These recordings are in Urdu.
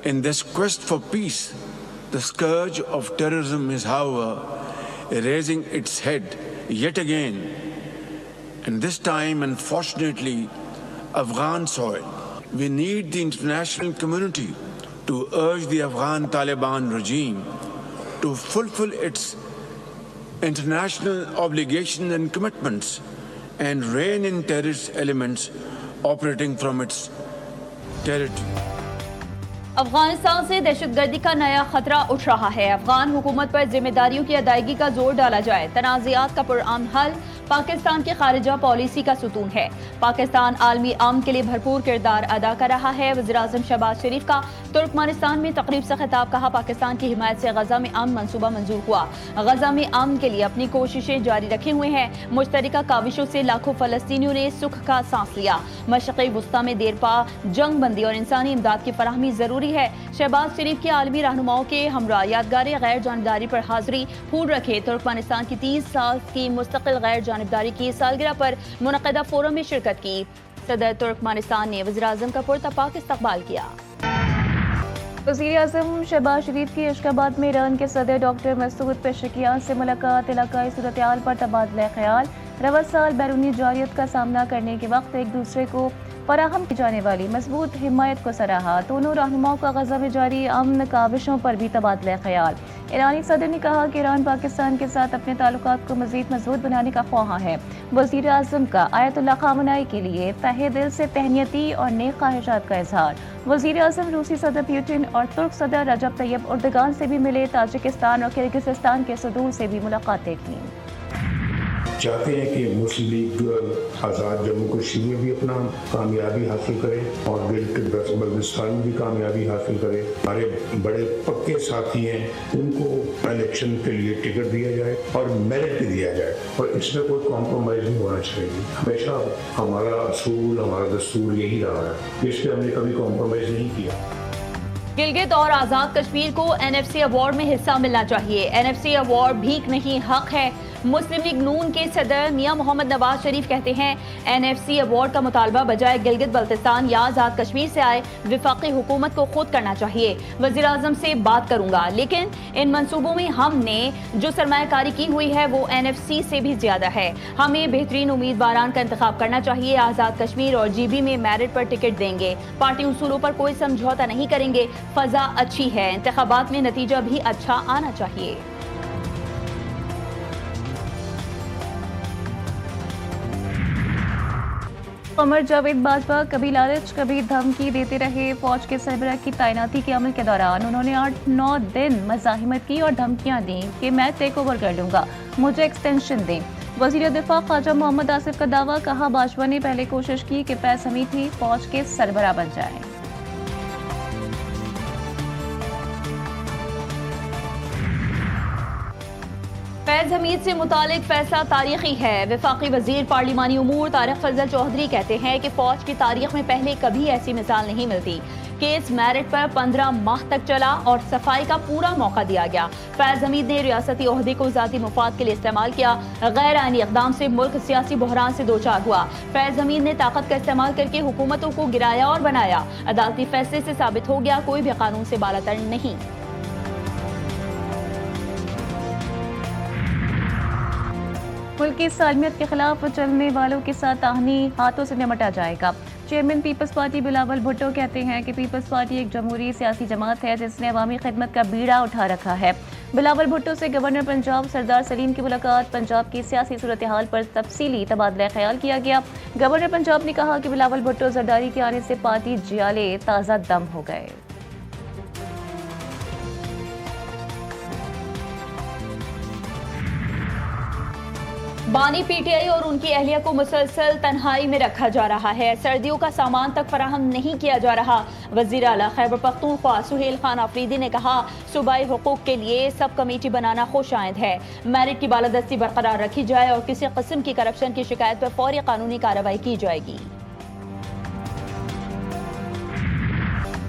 In this quest for peace, the scourge of terrorism is, however, raising its head yet again, and this time, unfortunately, Afghan soil. We need the international community to urge the Afghan Taliban regime to fulfill its international obligations and commitments and rein in terrorist elements operating from its territory. Afghanistan سے دہشت گردی کا نیا خطرہ اٹھ رہا ہے. افغان حکومت پر ذمہ داریوں کی ادائیگی کا زور ڈالا جائے. تنازعات کا پرامن حل پاکستان کی خارجہ پالیسی کا ستون ہے. پاکستان عالمی امن کے لیے بھرپور کردار ادا کر رہا ہے. وزیراعظم شہباز شریف کا ترکمانستان میں تقریب سے خطاب. کہا پاکستان کی حمایت سے غزہ میں امن منصوبہ منظور ہوا. غزہ میں امن کے لیے اپنی کوششیں جاری رکھے ہوئے ہیں. مشترکہ کاوشوں سے لاکھوں فلسطینیوں نے سکھ کا سانس لیا. مشرقی وسطی میں دیر پا جنگ بندی اور انسانی امداد کی فراہمی ضروری ہے. شہباز شریف کے عالمی رہنماؤں کے ہمراہ یادگار غیر جانبداری پر حاضری پھول رکھے. ترکمانستان کی 30 سال کی مستقل غیر جانبداری کی سالگرہ پر منعقدہ فورم میں شرکت کی. صدر ترکمانستان نے وزیراعظم کا پرتپاک استقبال کیا. وزیر اعظم شہباز شریف کی اشخاباد میں ایران کے صدر ڈاکٹر مسعود پزشکیان سے ملاقات. علاقائی صورتحال پر تبادلہ خیال. رواں سال بیرونی جارحیت کا سامنا کرنے کے وقت ایک دوسرے کو فراہم کی جانے والی مضبوط حمایت کو سراہا. دونوں رہنماؤں کا غزہ میں جاری امن کاوشوں پر بھی تبادلہ خیال. ایرانی صدر نے کہا کہ ایران پاکستان کے ساتھ اپنے تعلقات کو مزید مضبوط بنانے کا خواہاں ہے. وزیر اعظم کا آیت اللہ خامنہئی کے لیے تہہ دل سے تہنیتی اور نیک خواہشات کا اظہار. وزیر اعظم روسی صدر پیوٹن اور ترک صدر رجب طیب اردگان سے بھی ملے. تاجکستان اور کرغزستان کے صدور سے بھی ملاقاتیں کی. چاہتے ہیں کہ مسلم لیگ آزاد جموں کشمیر میں بھی اپنا کامیابی حاصل کرے اور گلگت بلتستان میں بھی کامیابی حاصل کرے. ہمارے بڑے پکے ساتھی ہیں, ان کو الیکشن کے لیے ٹکٹ دیا جائے اور میرٹ بھی دیا جائے, اور اس میں کوئی کمپرومائز نہیں ہونا چاہیے. ہمیشہ ہمارا اصول, ہمارا دستور یہی رہا ہے, اس پہ ہم نے کبھی کمپرومائز نہیں کیا. گلگت اور آزاد کشمیر کو NFC ایوارڈ میں حصہ ملنا چاہیے. NFC ایوارڈ بھیک نہیں, حق ہے. مسلم لیگ نون کے صدر میاں محمد نواز شریف کہتے ہیں NFC ایوارڈ کا مطالبہ بجائے گلگت بلتستان یا آزاد کشمیر سے آئے وفاقی حکومت کو خود کرنا چاہیے. وزیر اعظم سے بات کروں گا, لیکن ان منصوبوں میں ہم نے جو سرمایہ کاری کی ہوئی ہے وہ NFC سے بھی زیادہ ہے. ہمیں بہترین امیدواران کا انتخاب کرنا چاہیے. آزاد کشمیر اور GB میں میرٹ پر ٹکٹ دیں گے. پارٹی اصولوں پر کوئی سمجھوتا نہیں کریں گے. فضا اچھی ہے, انتخابات میں نتیجہ بھی اچھا آنا چاہیے. قمر جاوید باجوہ کبھی لالچ کبھی دھمکی دیتے رہے. فوج کے سربراہ کی تعیناتی کے عمل کے دوران انہوں نے 8-9 دن مزاحمت کی اور دھمکیاں دیں کہ میں ٹیک اوور کر لوں گا, مجھے ایکسٹینشن دیں. وزیر دفاع خواجہ محمد آصف کا دعویٰ. کہا باجوہ نے پہلے کوشش کی کہ فیض حمید ہی فوج کے سربراہ بن جائیں. فیض حمید سے متعلق فیصلہ تاریخی ہے. وفاقی وزیر پارلیمانی امور طارق فضل چودھری کہتے ہیں کہ فوج کی تاریخ میں پہلے کبھی ایسی مثال نہیں ملتی. کیس میرٹ پر 15 ماہ تک چلا اور صفائی کا پورا موقع دیا گیا. فیض حمید نے ریاستی عہدے کو ذاتی مفاد کے لیے استعمال کیا. غیر آئینی اقدام سے ملک سیاسی بحران سے دوچار ہوا. فیض حمید نے طاقت کا استعمال کر کے حکومتوں کو گرایا اور بنایا. عدالتی فیصلے سے ثابت ہو گیا کوئی بھی قانون سے بالاتر نہیں. ملک کی سالمیت کے خلاف چلنے والوں کے ساتھ آہنی ہاتھوں سے نمٹا جائے گا. چیئرمین پیپلز پارٹی بلاول بھٹو کہتے ہیں کہ پیپلز پارٹی ایک جمہوری سیاسی جماعت ہے جس نے عوامی خدمت کا بیڑا اٹھا رکھا ہے. بلاول بھٹو سے گورنر پنجاب سردار سلیم کی ملاقات. پنجاب کی سیاسی صورتحال پر تفصیلی تبادلہ خیال کیا گیا. گورنر پنجاب نے کہا کہ بلاول بھٹو زرداری کے آنے سے پارٹی جیالے تازہ دم ہو گئے. بانی PTI اور ان کی اہلیہ کو مسلسل تنہائی میں رکھا جا رہا ہے. سردیوں کا سامان تک فراہم نہیں کیا جا رہا. وزیر اعلیٰ خیبر پختونخوا سہیل خان آفریدی نے کہا صوبائی حقوق کے لیے سب کمیٹی بنانا خوش آئند ہے. میرٹ کی بالادستی برقرار رکھی جائے اور کسی قسم کی کرپشن کی شکایت پر فوری قانونی کارروائی کی جائے گی.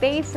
23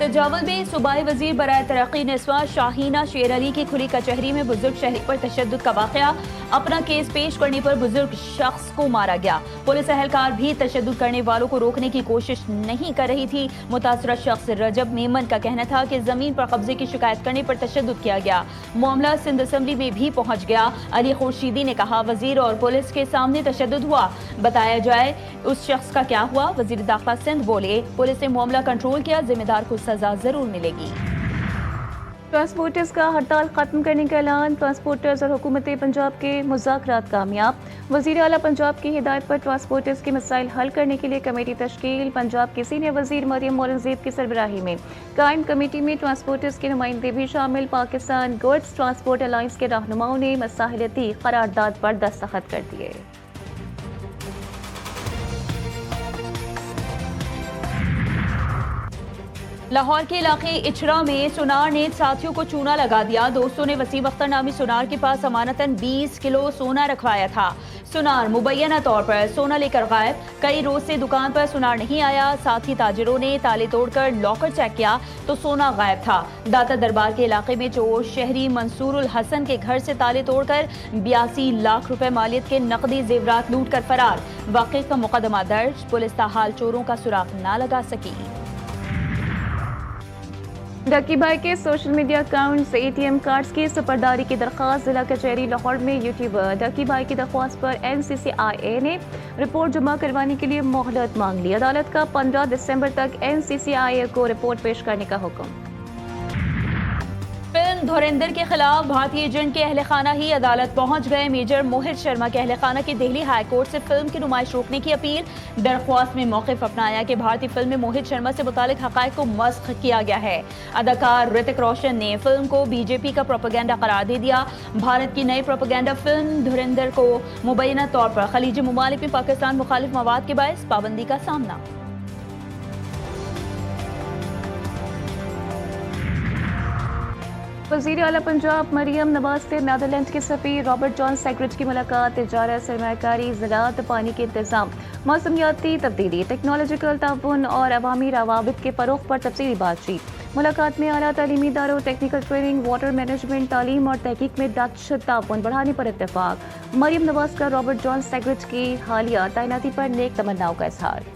تجاول میں صوبائی وزیر برائے ترقی نسواں شاہینہ شیر علی کی کھلی کچہری میں بزرگ شہری پر تشدد کا واقعہ، اپنا کیس پیش کرنے پر بزرگ شخص کو مارا گیا، پولیس اہلکار بھی تشدد کرنے والوں کو روکنے کی کوشش نہیں کر رہی تھی۔ متاثرہ شخص رجب میمن کا کہنا تھا کہ زمین پر قبضے کی شکایت کرنے پر تشدد کیا گیا، معاملہ سندھ اسمبلی میں بھی پہنچ گیا۔ علی خورشیدی نے کہا وزیر اور پولیس کے سامنے تشدد ہوا، بتایا جائے اس شخص کا کیا ہوا۔ وزیر داخلہ سندھ بولے پولیس نے معاملہ کنٹرول کیا، ذمہ دار کو سزا ضرور ملے گی۔ ٹرانسپورٹرز کا ہڑتال ختم کرنے کا اعلان، ٹرانسپورٹرز اور حکومت پنجاب کے مذاکرات کامیاب، وزیر اعلیٰ پنجاب کی ہدایت پر ٹرانسپورٹرز کے مسائل حل کرنے کے لیے کمیٹی تشکیل، پنجاب کی سینئر وزیر مریم اورنگزیب کی سربراہی میں قائم کمیٹی میں ٹرانسپورٹرز کے نمائندے بھی شامل۔ پاکستان گڈز ٹرانسپورٹ الائنس کے رہنماؤں نے مصالحتی قرارداد پر دستخط کر دیے۔ لاہور کے علاقے اچھرا میں سونار نے ساتھیوں کو چونا لگا دیا، دوستوں نے وسیم اختر نامی سونار کے پاس امانتاً 20 کلو سونا رکھوایا تھا، سونار مبینہ طور پر سونا لے کر غائب، کئی روز سے دکان پر سونار نہیں آیا، ساتھی تاجروں نے تالے توڑ کر لاکر چیک کیا تو سونا غائب تھا۔ داتا دربار کے علاقے میں چور شہری منصور الحسن کے گھر سے تالے توڑ کر 82 لاکھ روپے مالیت کے نقدی زیورات لوٹ کر فرار، واقعے کا مقدمہ درج، پولیس تاحال چوروں کا سراغ نہ لگا سکی۔ ڈکی بھائی کے social media accounts ATM cards کی سپرداری کی درخواست، ضلع کچہری لاہور میں یوٹیوبر ڈکی بھائی کی درخواست پر NCCIA نے رپورٹ جمع کروانے کے لیے مہلت مانگ لی، عدالت کا 15 دسمبر تک NCCIA کو رپورٹ پیش کرنے کا حکم۔ فلم دھرندر کے خلاف بھارتی ایجنٹ کے اہل خانہ ہی عدالت پہنچ گئے، میجر موہت شرما کے اہل خانہ کی دہلی ہائی کورٹ سے فلم کی نمائش روکنے کی اپیل، درخواست میں موقف اپنایا کہ بھارتی فلم میں موہت شرما سے متعلق حقائق کو مسخ کیا گیا ہے۔ اداکار رتک روشن نے فلم کو BJP کا پروپیگنڈا قرار دے دیا، بھارت کی نئی پروپیگنڈا فلم دھرندر کو مبینہ طور پر خلیجی ممالک میں پاکستان مخالف مواد کے باعث پابندی کا سامنا۔ وزیر اعلیٰ پنجاب مریم نواز سے نیدرلینڈ کے سفیر رابرٹ جان سیگرٹ کی ملاقات، تجارت، سرمایہ کاری، زراعت، پانی کے انتظام، موسمیاتی تبدیلی، ٹیکنالوجیکل تعاون اور عوامی روابط کے فروغ پر تفصیلی بات چیت۔ ملاقات میں اعلیٰ تعلیمی اداروں، ٹیکنیکل ٹریننگ، واٹر مینجمنٹ، تعلیم اور تحقیق میں ڈچ تعاون بڑھانے پر اتفاق۔ مریم نواز کا رابرٹ جان سیگرٹ کی حالیہ تعیناتی پر نیک تمناؤں کا اظہار۔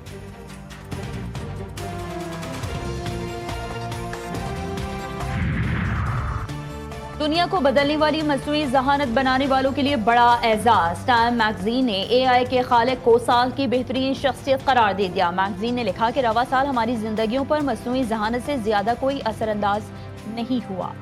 دنیا کو بدلنے والی مصنوعی ذہانت بنانے والوں کے لیے بڑا اعزاز، ٹائم میگزین نے AI کے خالق کو سال کی بہترین شخصیت قرار دے دیا۔ میگزین نے لکھا کہ رواں سال ہماری زندگیوں پر مصنوعی ذہانت سے زیادہ کوئی اثر انداز نہیں ہوا۔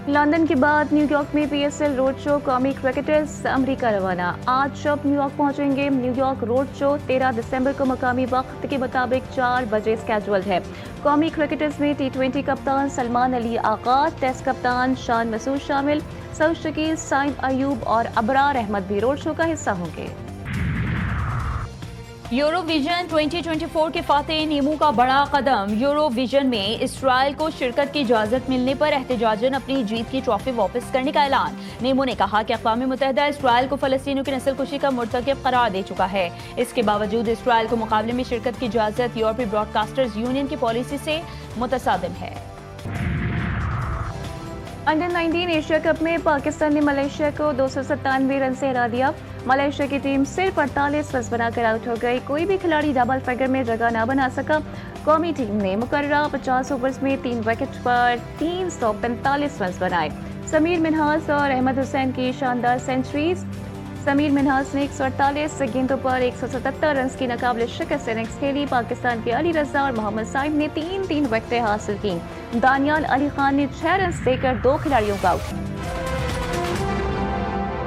لندن کے بعد نیو یارک میں PSL روڈ شو، قومی کرکٹرز امریکہ روانہ، آج شب نیو یارک پہنچیں گے۔ نیو یارک روڈ شو 13 دسمبر کو مقامی وقت کے مطابق 4 بجے اسکیجولڈ ہے۔ قومی کرکٹرز میں T20 کپتان سلمان علی آغا، ٹیسٹ کپتان شان مسعود شامل، سعود شکیل، سائم ایوب اور ابرار احمد بھی روڈ شو کا حصہ ہوں گے۔ یورو ویژن 2024 کے فاتح نیمو کا بڑا قدم، یورو ویژن میں اسرائیل کو شرکت کی اجازت ملنے پر احتجاجاً اپنی جیت کی ٹرافی واپس کرنے کا اعلان۔ نیمو نے کہا کہ اقوام متحدہ اسرائیل کو فلسطینیوں کی نسل کشی کا مرتکب قرار دے چکا ہے، اس کے باوجود اسرائیل کو مقابلے میں شرکت کی اجازت یورپی براڈ کاسٹرز یونین کی پالیسی سے متصادم ہے۔ انڈر 19 ایشیا کپ میں پاکستان نے ملائیشیا کو 297 رن سے ہرا دیا۔ ملائیشیا کی ٹیم صرف 48 رنز بنا کر آؤٹ ہو گئی، کوئی بھی کھلاڑی ڈبل فگر میں جگہ نہ بنا سکا۔ قومی ٹیم نے مقررہ 50 اوورز میں 3 وکٹ پر 345 رنز بنائے۔ سمیر منہاس اور احمد حسین کی شاندار سینچریز۔ سمیر منہاس نے 148 گیندوں پر 177 رنز کی ناقابل شکست اننگز کھیلی۔ پاکستان کے علی رضا اور محمد سائم نے 3 وکٹیں حاصل کی۔ دانیال علی خان نے 6 رنز دے کر 2 کھلاڑیوں کو آؤٹ۔